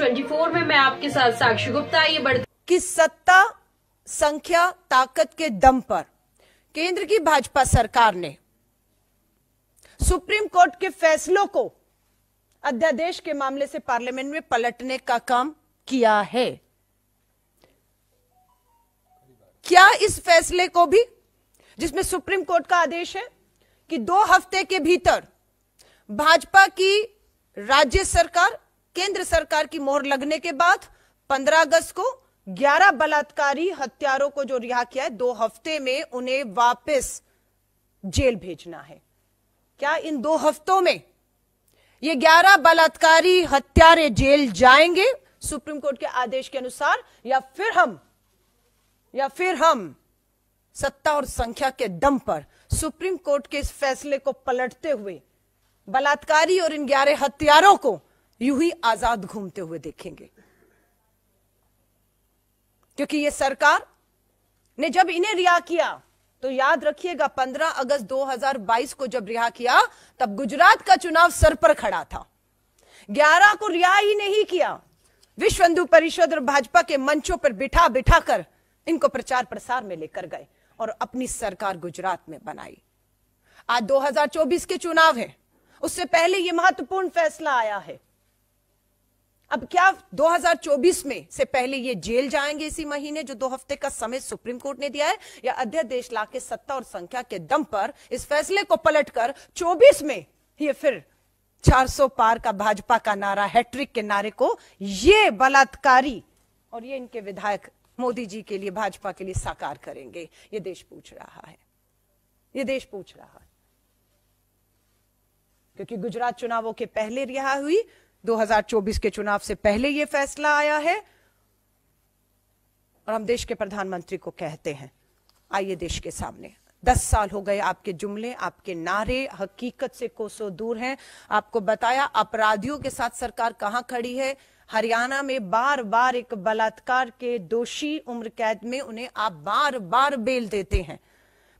News 24 में मैं आपके साथ साक्षी गुप्ता। ये बढ़ती कि सत्ता, संख्या, ताकत के दम पर केंद्र की भाजपा सरकार ने सुप्रीम कोर्ट के फैसलों को अध्यादेश के मामले से पार्लियामेंट में पलटने का काम किया है। क्या इस फैसले को भी, जिसमें सुप्रीम कोर्ट का आदेश है कि 2 हफ्ते के भीतर भाजपा की राज्य सरकार, केंद्र सरकार की मोहर लगने के बाद 15 अगस्त को 11 बलात्कारी हत्यारों को जो रिहा किया है, 2 हफ्ते में उन्हें वापस जेल भेजना है। क्या इन 2 हफ्तों में ये 11 बलात्कारी हत्यारे जेल जाएंगे सुप्रीम कोर्ट के आदेश के अनुसार, या फिर हम सत्ता और संख्या के दम पर सुप्रीम कोर्ट के इस फैसले को पलटते हुए बलात्कारी और इन 11 हत्यारों को यूं ही आजाद घूमते हुए देखेंगे? क्योंकि ये सरकार ने जब इन्हें रिहा किया, तो याद रखिएगा 15 अगस्त 2022 को जब रिहा किया, तब गुजरात का चुनाव सर पर खड़ा था। 11 को रिहा ही नहीं किया, विश्व हिंदू परिषद और भाजपा के मंचों पर बिठा बिठा कर इनको प्रचार प्रसार में लेकर गए और अपनी सरकार गुजरात में बनाई। आज 2024 के चुनाव है, उससे पहले यह महत्वपूर्ण फैसला आया है। अब क्या 2024 में से पहले ये जेल जाएंगे इसी महीने, जो 2 हफ्ते का समय सुप्रीम कोर्ट ने दिया है, या अध्यादेश लाके सत्ता और संख्या के दम पर इस फैसले को पलटकर 24 में ये फिर 400 पार का भाजपा का नारा, हैट्रिक के नारे को ये बलात्कारी और ये इनके विधायक मोदी जी के लिए, भाजपा के लिए साकार करेंगे? ये देश पूछ रहा है, ये देश पूछ रहा है। क्योंकि गुजरात चुनावों के पहले रिहा हुई, 2024 के चुनाव से पहले यह फैसला आया है, और हम देश के प्रधानमंत्री को कहते हैं, आइए देश के सामने, 10 साल हो गए आपके जुमले, आपके नारे हकीकत से कोसों दूर हैं। आपको बताया अपराधियों के साथ सरकार कहां खड़ी है। हरियाणा में बार बार एक बलात्कार के दोषी उम्र कैद में उन्हें आप बार बार बेल देते हैं।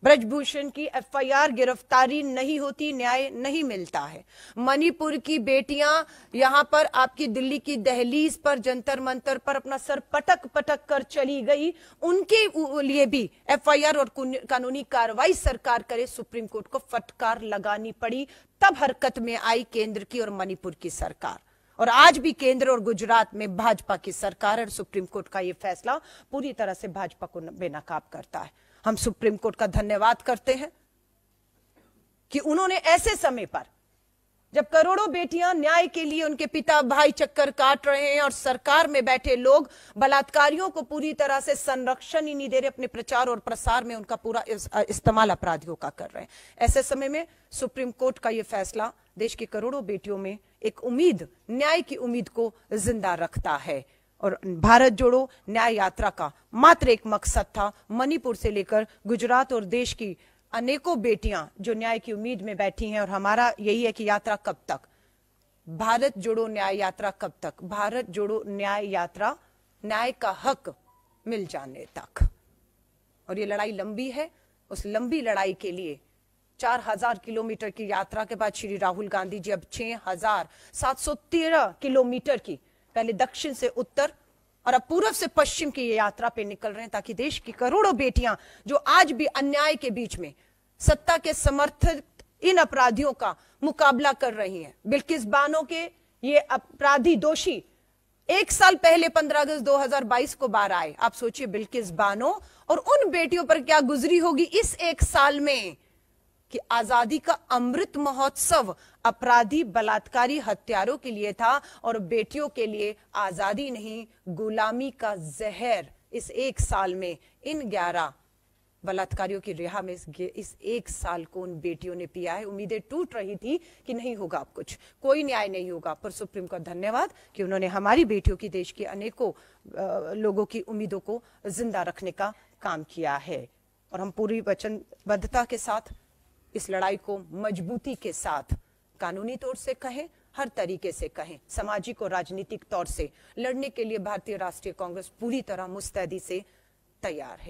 ब्रजभूषण की एफआईआर, गिरफ्तारी नहीं होती, न्याय नहीं मिलता है। मणिपुर की बेटियां यहां पर आपकी दिल्ली की दहलीज पर, जंतर मंतर पर अपना सर पटक पटक कर चली गई, उनके लिए भी एफआईआर और कानूनी कार्रवाई सरकार करे, सुप्रीम कोर्ट को फटकार लगानी पड़ी। तब हरकत में आई केंद्र की और मणिपुर की सरकार, और आज भी केंद्र और गुजरात में भाजपा की सरकार, और सुप्रीम कोर्ट का यह फैसला पूरी तरह से भाजपा को बेनकाब करता है। हम सुप्रीम कोर्ट का धन्यवाद करते हैं कि उन्होंने ऐसे समय पर, जब करोड़ों बेटियां न्याय के लिए उनके पिता भाई चक्कर काट रहे हैं और सरकार में बैठे लोग बलात्कारियों को पूरी तरह से संरक्षण ही नहीं दे रहे, अपने प्रचार और प्रसार में उनका पूरा इस्तेमाल अपराधियों का कर रहे हैं, ऐसे समय में सुप्रीम कोर्ट का यह फैसला देश की करोड़ों बेटियों में एक उम्मीद, न्याय की उम्मीद को जिंदा रखता है। और भारत जोड़ो न्याय यात्रा का मात्र एक मकसद था, मणिपुर से लेकर गुजरात और देश की अनेकों बेटियां जो न्याय की उम्मीद में बैठी हैं, और हमारा यही है कि यात्रा कब तक, भारत जोड़ो न्याय यात्रा कब तक, भारत जोड़ो न्याय यात्रा न्याय का हक मिल जाने तक। और ये लड़ाई लंबी है, उस लंबी लड़ाई के लिए 4000 किलोमीटर की यात्रा के बाद श्री राहुल गांधी जी अब 6713 किलोमीटर की, पहले दक्षिण से उत्तर और अब पूर्व से पश्चिम की ये यात्रा पे निकल रहे हैं, ताकि देश की करोड़ों बेटियां जो आज भी अन्याय के बीच में सत्ता के समर्थित इन अपराधियों का मुकाबला कर रही हैं। बिल्किस बानो के ये अपराधी दोषी 1 साल पहले 15 अगस्त 2022 को बाहर आए। आप सोचिए बिल्किस बानो और उन बेटियों पर क्या गुजरी होगी इस 1 साल में, कि आजादी का अमृत महोत्सव अपराधी बलात्कारी हत्यारों के लिए था, और बेटियों के लिए आजादी नहीं, गुलामी का जहर इस 1 साल में इन 11 बलात्कारियों की रिहा में इस 1 साल को उन बेटियों ने पिया है। उम्मीदें टूट रही थी कि नहीं होगा अब कुछ, कोई न्याय नहीं होगा, पर सुप्रीम का धन्यवाद कि उन्होंने हमारी बेटियों की, देश के अनेकों लोगों की उम्मीदों को जिंदा रखने का काम किया है। और हम पूरी वचनबद्धता के साथ इस लड़ाई को मजबूती के साथ, कानूनी तौर से कहें, हर तरीके से कहें, सामाजिक और राजनीतिक तौर से लड़ने के लिए भारतीय राष्ट्रीय कांग्रेस पूरी तरह मुस्तैदी से तैयार है।